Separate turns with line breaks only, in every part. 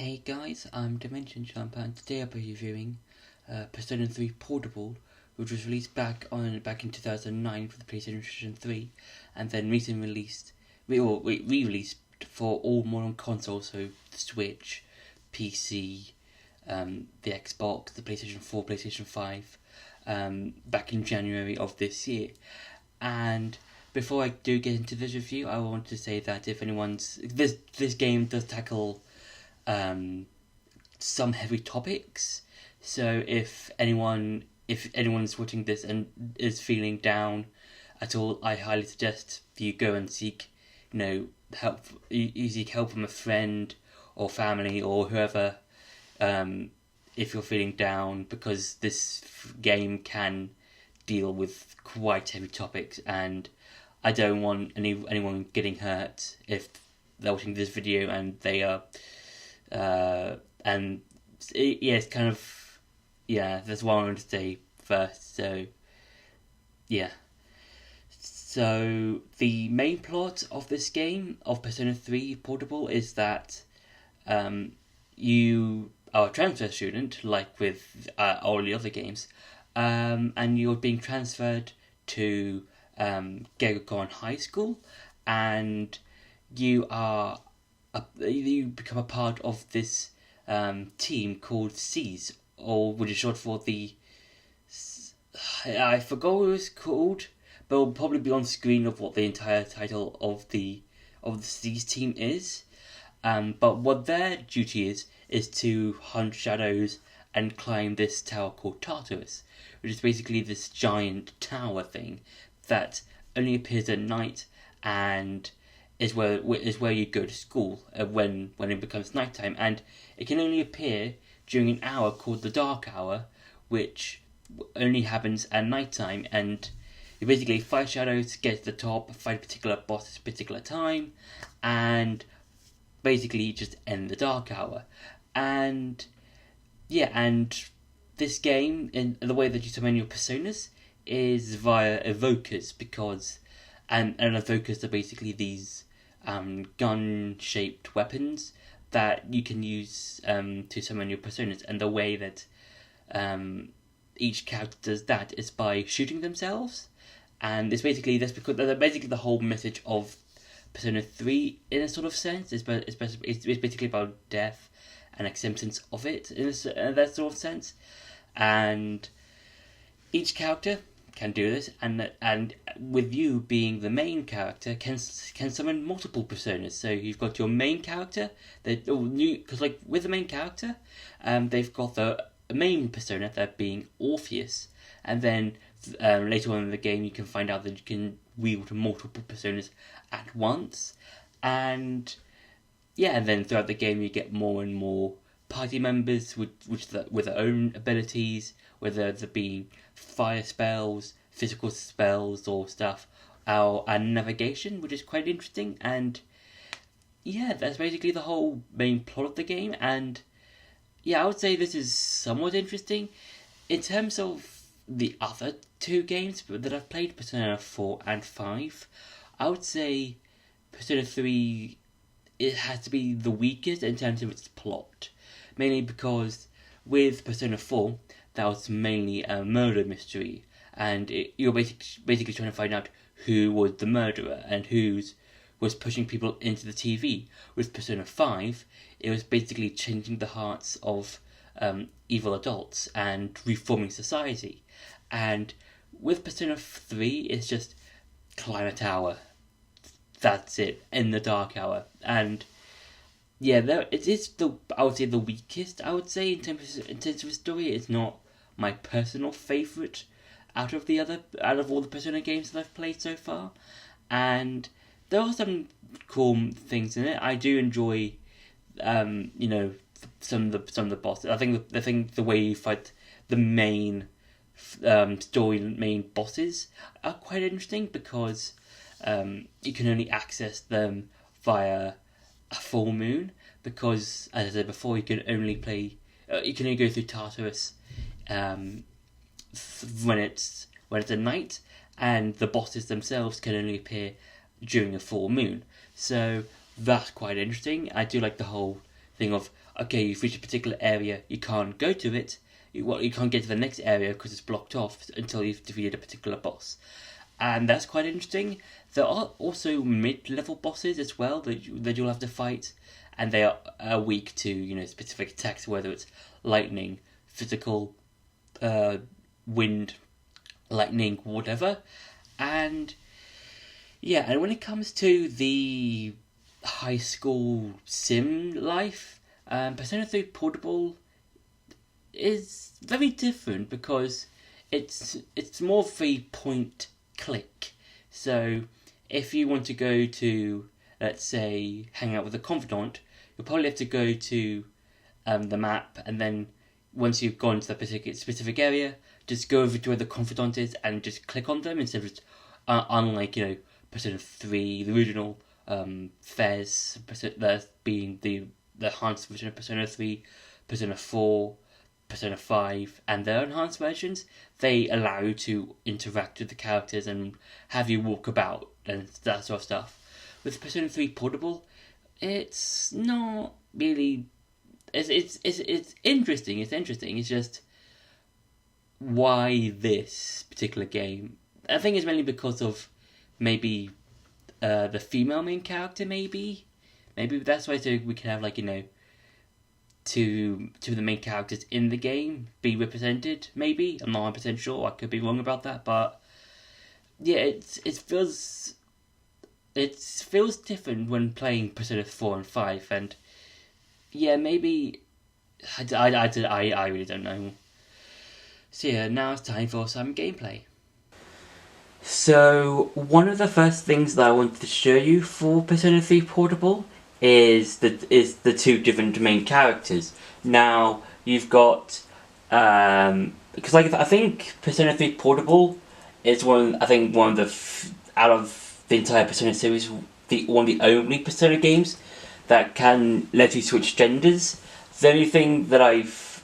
Hey guys, I'm Dimension Jumper and today I'll be reviewing Persona 3 Portable, which was released back in 2009 for the PlayStation 3 and then recently re-released for all modern consoles, so the Switch, PC, the Xbox, the PlayStation 4, PlayStation 5, back in January of this year. And before I do get into this review, I want to say that if this game does tackle some heavy topics, so if anyone's watching this and is feeling down at all, I highly suggest you go and seek help. You seek help from a friend or family or whoever, if you're feeling down, because this game can deal with quite heavy topics, and I don't want anyone getting hurt if they're watching this video and they are it's kind of, that's what I wanted to say first. So the main plot of this game, of Persona 3 Portable, is that you are a transfer student, like with all the other games, and you're being transferred to Gekkoukan High School, and you become a part of this team called SEAS, or which is short for I forgot what it was called, but it'll probably be on screen of what the entire title of the SEAS team is. But what their duty is to hunt shadows and climb this tower called Tartarus, which is basically this giant tower thing that only appears at night and is where you go to school when it becomes nighttime, and it can only appear during an hour called the dark hour, which only happens at nighttime. And you basically fight shadows, get to the top, fight a particular boss at a particular time, and basically just end the dark hour. And this game, in the way that you summon your personas, is via evokers, and evokers are basically these gun-shaped weapons that you can use to summon your personas. And the way that each character does that is by shooting themselves. And it's basically the whole message of Persona 3 in a sort of sense. It's basically about death and acceptance of it in that sort of sense. And each character can do this, and with you being the main character, can summon multiple personas. So you've got your main character, because with the main character, they've got the main persona, that being Orpheus, and then later on in the game you can find out that you can wield multiple personas at once, and then throughout the game you get more and more party members with their own abilities, whether they're being fire spells, physical spells, or stuff, and navigation, which is quite interesting. And that's basically the whole main plot of the game. And I would say this is somewhat interesting. In terms of the other two games that I've played, Persona 4 and 5, I would say Persona 3, it has to be the weakest in terms of its plot. Mainly because with Persona 4, that was mainly a murder mystery, and you're basically trying to find out who was the murderer and who was pushing people into the TV. With Persona 5, it was basically changing the hearts of evil adults and reforming society. And with Persona 3, it's just climb a tower. That's it, in the dark hour. And it is I would say the weakest. I would say in terms of story, it's not my personal favourite out of all the Persona games that I've played so far. And there are some cool things in it. I do enjoy, some of the bosses. I think the way you fight the main main bosses are quite interesting, because you can only access them via a full moon, because, as I said before, you can only go through Tartarus when it's at night, and the bosses themselves can only appear during a full moon. So that's quite interesting. I do like the whole thing of, okay, you've reached a particular area, you can't go to it, you can't get to the next area because it's blocked off until you've defeated a particular boss. And that's quite interesting. There are also mid-level bosses as well that you'll have to fight, and they are weak to specific attacks, whether it's lightning, physical, wind, lightning, whatever. And yeah, and when it comes to the high school sim life, Persona 3 Portable is very different because it's more of a point click. So if you want to go to, let's say, hang out with a confidant, you'll probably have to go to the map, and then once you've gone to the specific area, just go over to where the confidant is and just click on them instead of just, unlike Persona 3, the original Fez, being the enhanced version of Persona 3, Persona 4, Persona 5, and their enhanced versions, they allow you to interact with the characters and have you walk about and that sort of stuff. With Persona 3 Portable, it's not really. It's interesting. It's interesting. It's just, why this particular game? I think it's mainly because of maybe the female main character. Maybe that's why we can have two of the main characters in the game be represented. Maybe I'm not 100% sure. I could be wrong about that, but yeah, it feels different when playing Persona 4 and 5, and yeah, maybe I really don't know. So yeah, now it's time for some gameplay. So one of the first things that I wanted to show you for Persona 3 Portable is the two different main characters. Now you've got because I think Persona 3 Portable is one of the out of the entire Persona series, one of the only Persona games that can let you switch genders. The only thing that I've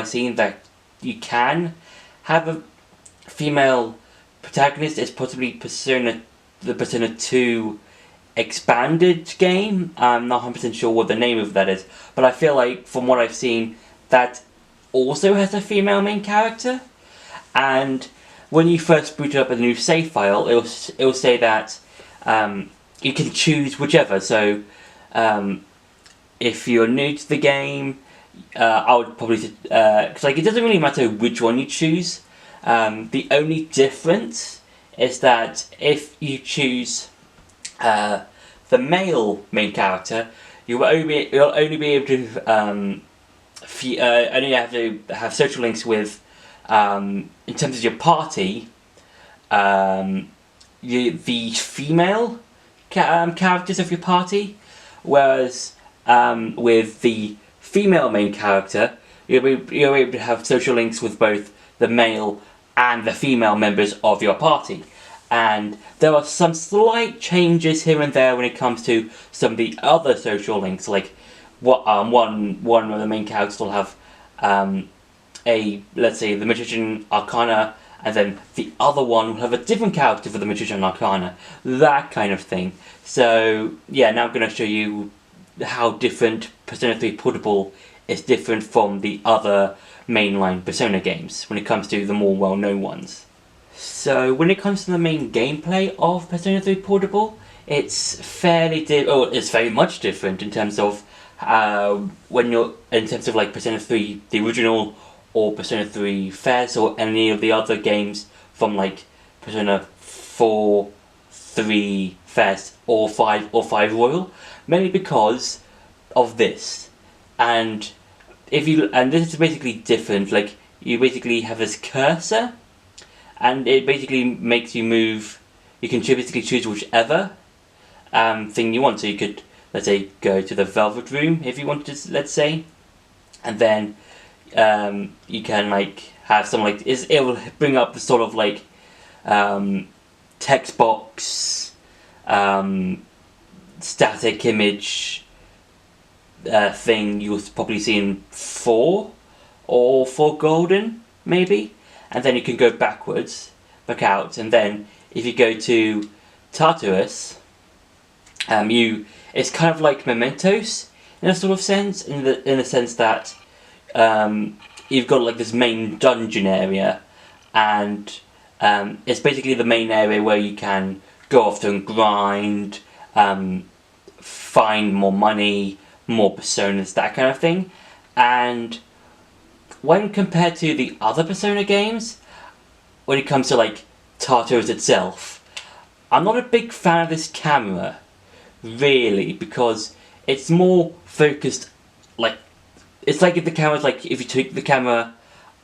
seen that you can have a female protagonist is possibly the Persona 2 expanded game. I'm not 100% sure what the name of that is, but I feel like from what I've seen, that also has a female main character. And when you first boot up a new save file, it'll say that you can choose whichever. So if you're new to the game, I would probably because it doesn't really matter which one you choose. The only difference is that if you choose the male main character, you'll only be able to only have to have social links with in terms of your party, the female characters of your party, whereas with the female main character, you're able to have social links with both the male and the female members of your party. And there are some slight changes here and there when it comes to some of the other social links, like one of the main characters will have let's say the Magician Arcana, and then the other one will have a different character for the Magician Arcana, that kind of thing. So yeah, now I'm going to show you how different Persona 3 Portable is different from the other mainline Persona games when it comes to the more well-known ones. So when it comes to the main gameplay of Persona 3 Portable, it's it's very much different in terms of Persona 3 the original, or Persona 3 Fez, or any of the other games from Persona 4, 3 Fez, or 5 Royal, mainly because of this. And this is basically different. You basically have this cursor, and it basically makes you move. You can basically choose whichever thing you want. So you could, let's say, go to the Velvet Room if you wanted to, let's say, and then you can have some it will bring up the sort of text box, static image thing you'll probably see in 4 or 4 Golden, maybe, and then you can go back out, and then if you go to Tartarus, it's kind of like Mementos in a sort of sense, in the sense that you've got like this main dungeon area, and it's basically the main area where you can go off and grind, find more money, more personas, that kind of thing. And when compared to the other Persona games, when it comes to like Tartarus itself, I'm not a big fan of this camera, really, because it's more focused, like, it's like if the camera's like, if you took the camera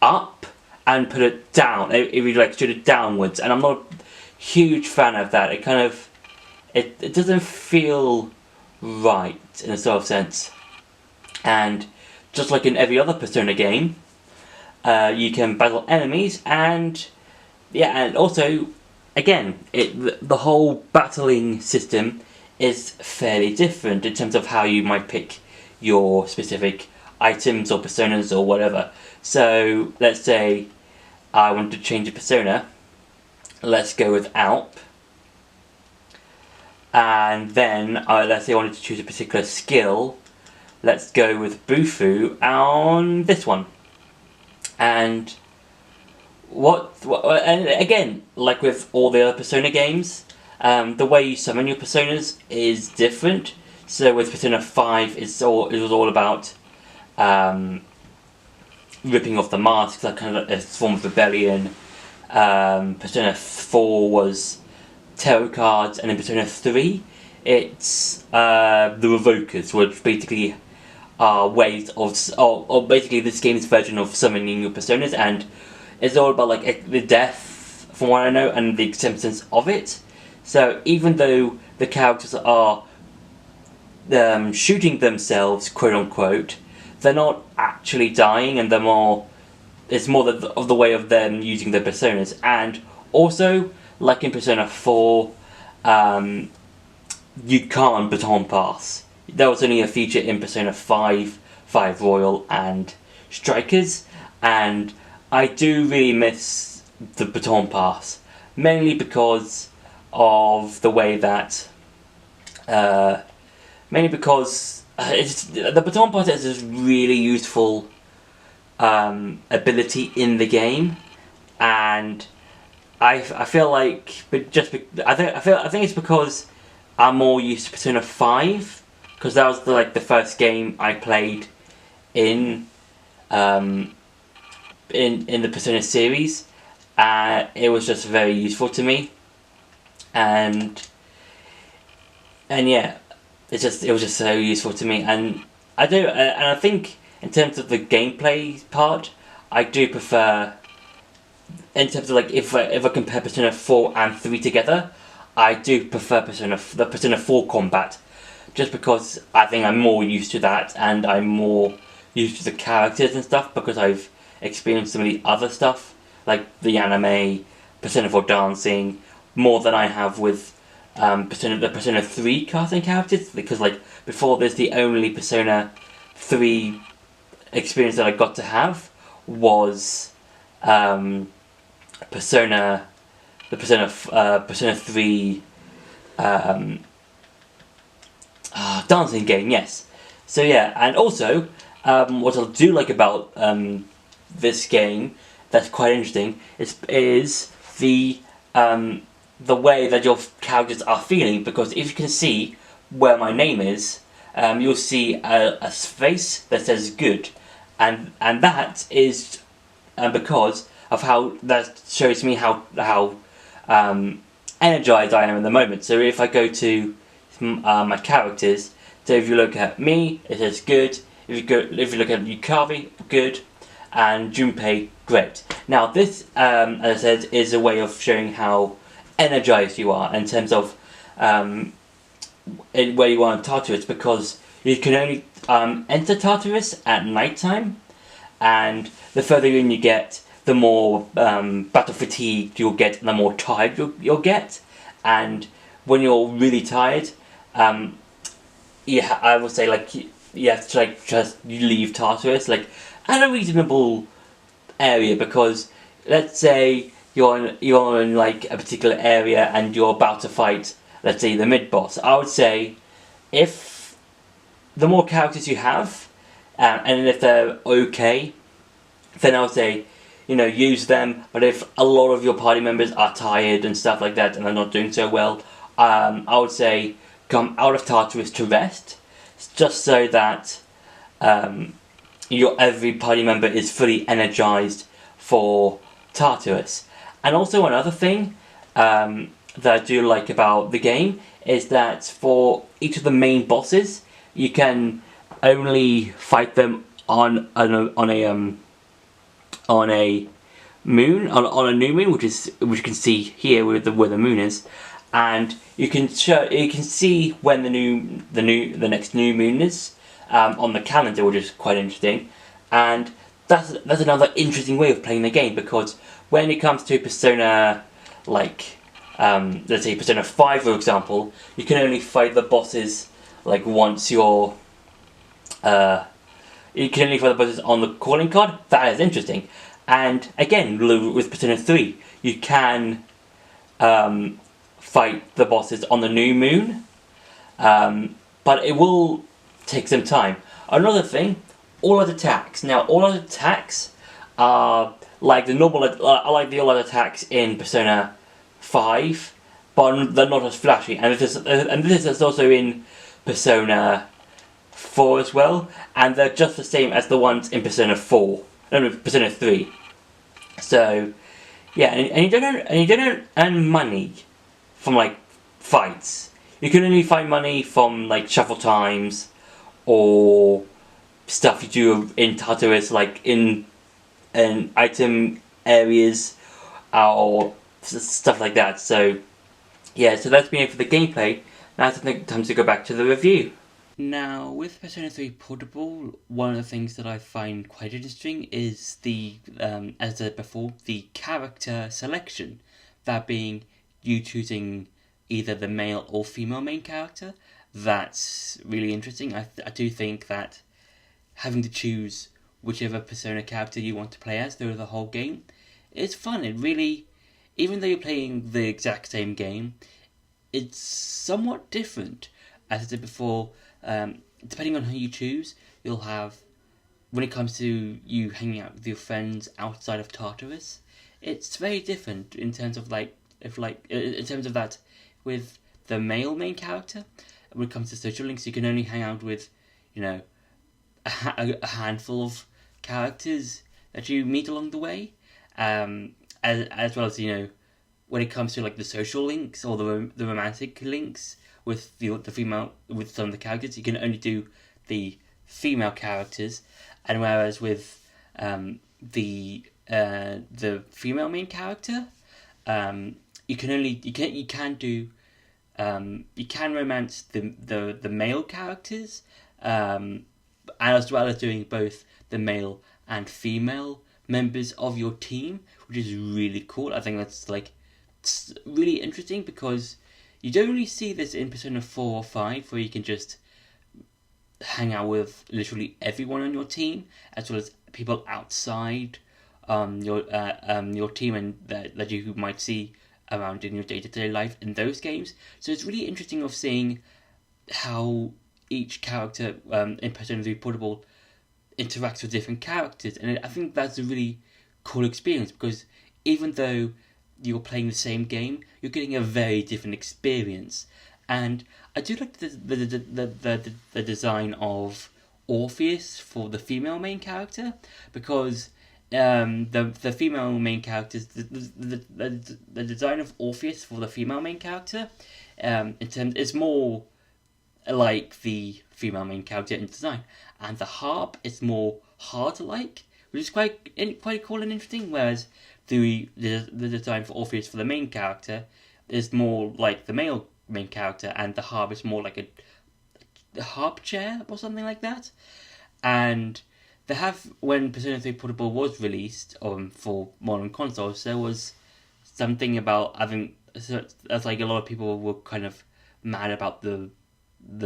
up and put it down, if you like shoot it downwards, and I'm not a huge fan of that. It kind of, it doesn't feel right in a sort of sense. And just like in every other Persona game, you can battle enemies, and yeah, and also, again, the whole battling system is fairly different in terms of how you might pick your specific items or personas or whatever. So let's say I want to change a persona. Let's go with Alp. And then let's say I wanted to choose a particular skill. Let's go with Bufu on this one. And and again, like with all the other Persona games, the way you summon your personas is different. So with Persona 5, it was all about ripping off the masks, like kind of a form of rebellion. Persona 4 was tarot cards, and in Persona 3, it's the Revokers, which basically are ways of, or basically this game's version of summoning your personas, and it's all about like the death, from what I know, and the acceptance of it. So even though the characters are shooting themselves, quote unquote, they're not actually dying, and it's more of the way of them using their personas. And also, like in Persona 4, you can't baton pass. There was only a feature in Persona 5 Royal and Strikers, and I do really miss the baton pass, mainly because of the way that, the baton pass is a really useful ability in the game, and I feel like, but I think it's because I'm more used to Persona 5, because that was the first game I played in the Persona series. It was just very useful to me, and yeah, it was just so useful to me, and I think in terms of the gameplay part, I do prefer, in terms of like if I compare Persona 4 and 3 together, I do prefer the Persona 4 combat, just because I think I'm more used to that, and I'm more used to the characters and stuff, because I've experienced some of the other stuff, like the anime, Persona 4 dancing, more than I have with the Persona 3 casting characters, because like before this, the only Persona 3 experience that I got to have was Persona 3 dancing game, yes. So yeah, and also what I do like about this game that's quite interesting is the way that your characters are feeling, because if you can see where my name is, you'll see a face that says good, and that is because of how that shows me how energized I am in the moment. So if I go to my characters, so if you look at me, it says good. If you look at Yukari, good, and Junpei, great. Now this, as I said, is a way of showing how energized you are in terms of where you are in Tartarus, because you can only enter Tartarus at nighttime, and the further in you get, the more battle fatigued you'll get, and the more tired you'll get. And when you're really tired, I would say like you have to you leave Tartarus at a reasonable area, because let's say you're in like a particular area and you're about to fight, let's say, the mid boss. I would say if the more characters you have, and if they're okay, then I would say, use them. But if a lot of your party members are tired and stuff like that, and they're not doing so well, I would say come out of Tartarus to rest, just so that your every party member is fully energized for Tartarus. And also another thing that I do like about the game is that for each of the main bosses, you can only fight them on a moon, on a new moon, which you can see here where the moon is, and you can see when the next new moon is on the calendar, which is quite interesting, and that's another interesting way of playing the game, because when it comes to Persona, like let's say Persona 5 for example, you can only fight the bosses like once you're you can only fight the bosses on the calling card. That is interesting. And again, with Persona 3, you can fight the bosses on the new moon, but it will take some time. Another thing, all out attacks. Now, all out attacks are like the normal, like the all out attacks in Persona 5, but they're not as flashy. And this is also in Persona 4 as well, and they're just the same as the ones in Persona 4. No, Persona 3. So, yeah, and you don't earn money from like fights. You can only find money from like shuffle times or stuff you do in Tartarus, like in item areas or stuff like that. So, yeah, so that's been it for the gameplay. Now it's time to go back to the review. Now, with Persona 3 Portable, one of the things that I find quite interesting is as I said before, the character selection. That being you choosing either the male or female main character. That's really interesting. I do think that having to choose whichever Persona character you want to play as through the whole game is fun. It really, even though you're playing the exact same game, it's somewhat different. As I said before, depending on who you choose, you'll have, when it comes to you hanging out with your friends outside of Tartarus, it's very different in terms of in terms of that with the male main character. When it comes to social links, you can only hang out with, a handful of characters that you meet along the way, as well as when it comes to like the social links or the romantic links with the female, with some of the characters, you can only do the female characters, and whereas with the female main character, you can romance the male characters, as well as doing both the male and female members of your team, which is really cool. I think that's it's really interesting because you don't really see this in Persona 4 or 5, where you can just hang out with literally everyone on your team, as well as people outside your team and that you might see around in your day-to-day life in those games. So it's really interesting of seeing how each character in Persona 3 Portable interacts with different characters, and I think that's a really cool experience, because even though you're playing the same game, you're getting a very different experience. And I do like the design of Orpheus for the female main character, because the female main characters, the design of Orpheus for the female main character, is more like the female main character in design, and the harp is more heart-like, which is quite cool and interesting. Whereas the design for Orpheus for the main character is more like the male main character, and the harp is more like a harp chair or something like that. And when Persona 3 Portable was released for modern consoles, there was something about, I think, that's like a lot of people were kind of mad about the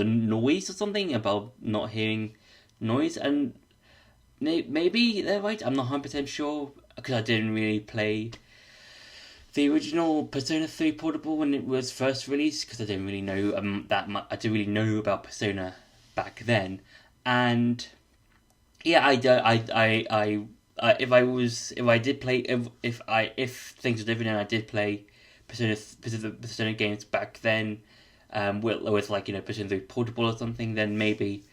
noise or something, about not hearing noise, and maybe they're right. I'm not 100% sure, because I didn't really play the original Persona 3 Portable when it was first released, because I didn't really know that much. I didn't really know about Persona back then, and yeah, if I did play if things were different and I did play Persona games back then, with like Persona 3 Portable or something, then maybe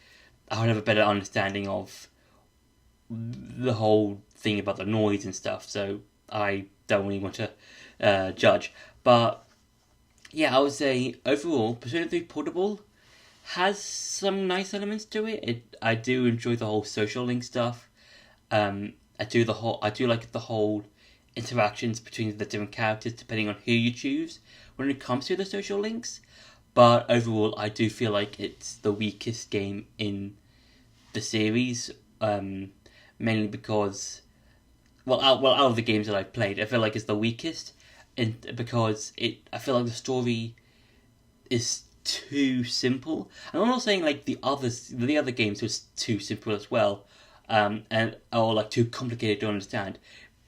I would have a better understanding of the whole thing about the noise and stuff. So I don't really want to judge, but yeah, I would say overall Persona 3 Portable has some nice elements to it. I do enjoy the whole social link stuff. I do like the whole interactions between the different characters depending on who you choose when it comes to the social links. But overall, I do feel like it's the weakest game in the series, mainly because out of the games that I've played, I feel like it's the weakest, and because I feel like the story is too simple. And I'm not saying like the other games was too simple as well, and or like too complicated to understand.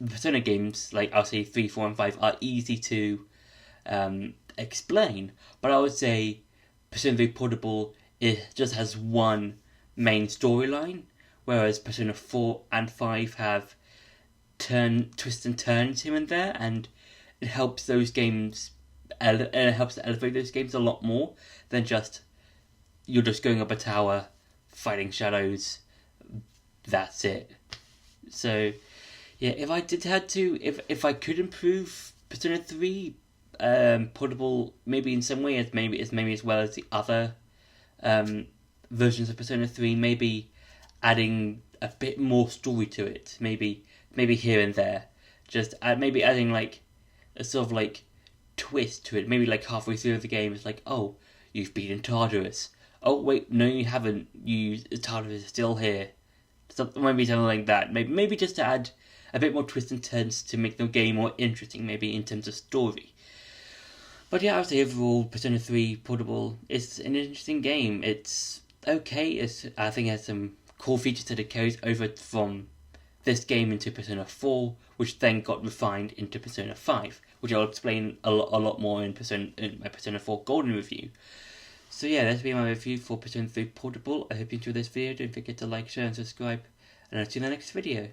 Persona games like I'll say 3, 4, and 5 are easy to explain, but I would say Persona 3 Portable it just has one main storyline, whereas Persona 4 and 5 have twists and turns here and there, and it helps those games. It helps to elevate those games a lot more than just you're just going up a tower, fighting shadows. That's it. So yeah, if I did had to, if I could improve Persona 3 Portable, maybe in some way, as well as the other versions of Persona 3, maybe adding a bit more story to it, maybe here and there, just maybe adding like a sort of like twist to it. Maybe like halfway through the game, it's like, oh, you've beaten Tartarus. Oh wait, no, you haven't. Tartarus is still here. Maybe something like that. Maybe just to add a bit more twists and turns to make the game more interesting. Maybe in terms of story. But yeah, I would say overall, Persona 3 Portable is an interesting game. It's okay. I think it has some cool features that it carries over from this game into Persona 4, which then got refined into Persona 5, which I'll explain a lot more in my Persona 4 Golden review. So yeah, that's been my review for Persona 3 Portable. I hope you enjoyed this video. Don't forget to like, share, and subscribe, and I'll see you in the next video.